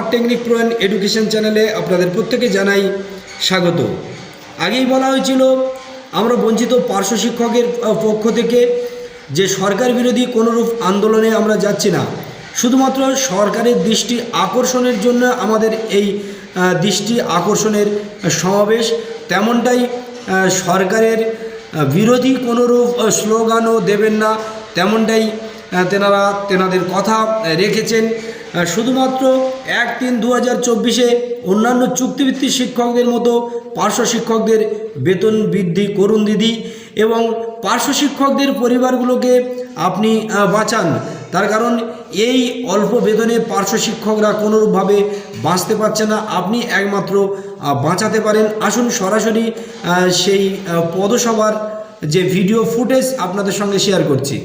Smart technique pro and education চ্যানেলে আপনাদের প্রত্যেকে জানাই স্বাগত। আগেই বলা হয়েছিল আমরা বঞ্চিত পার্শ্ব শিক্ষকের পক্ষ থেকে যে সরকার বিরোধী কোনোরূপ আন্দোলনে আমরা যাচ্ছি না, শুধুমাত্র সরকারের দৃষ্টি আকর্ষণের জন্য আমাদের এই দৃষ্টি আকর্ষণের সমাবেশ। তেমনটাই সরকারের বিরোধী কোনোরূপ স্লোগানও দেবেন না, তেমনটাই তেনাদের কথা রেখেছেন। শুধুমাত্র 1-3-2024 অন্যান্য চুক্তিভিত্তিক শিক্ষকদের মতো পার্শ্ব শিক্ষকদের বেতন বৃদ্ধি করুন দিদি, এবং পার্শ্ব শিক্ষকদের পরিবারগুলোকে আপনি বাঁচান। তার কারণ এই অল্প বেতনে পার্শ্ব শিক্ষকরা কোনোরূপভাবে বাঁচতে পারছে না, আপনি একমাত্র বাঁচাতে পারেন। আসুন সরাসরি সেই পদসভার যে ভিডিও ফুটেজ আপনাদের সঙ্গে শেয়ার করছি।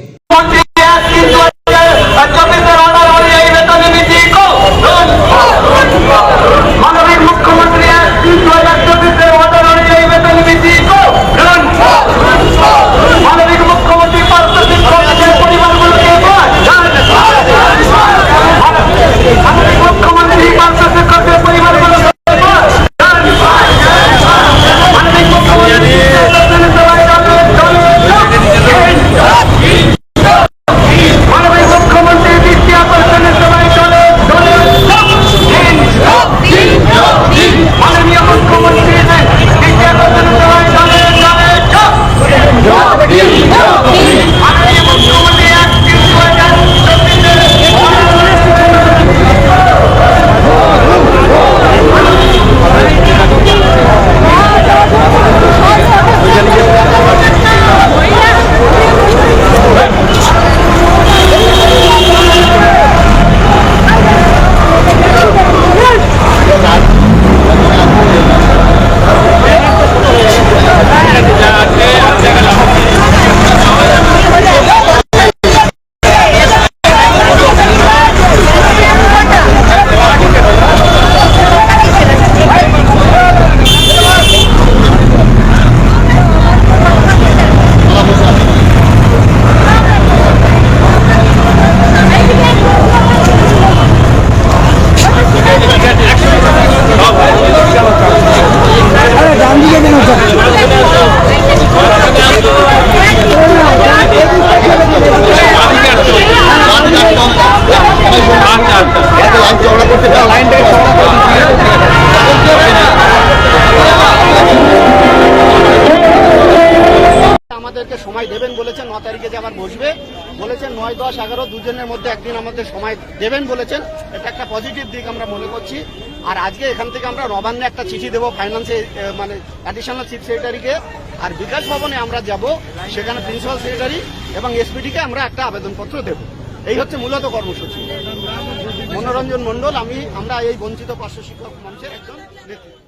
আমাদেরকে সময় দেবেন বলেছেন, 9 তারিখে যে আবার বসবে বলেছেন, 9, 10, 11 দুজনের মধ্যে একদিন আমাদের সময় দেবেন বলেছেন। এটা একটা পজিটিভ দিক আমরা মনে করছি। আর আজকে এখান থেকে আমরা নবান্নে একটা চিঠি দেবো ফাইন্যান্সে, মানে অ্যাডিশনাল চিফ সেক্রেটারিকে, আর বিকাশ ভবনে আমরা যাব, সেখানে প্রিন্সিপাল সেক্রেটারি এবং এসপিডিকে আমরা একটা আবেদনপত্র দেব। এই হচ্ছে মূলত কর্মসূচি। মনোরঞ্জন মণ্ডল, আমরা এই বঞ্চিত পার্শ্ব শিক্ষক মঞ্চের একজন নেত্রী।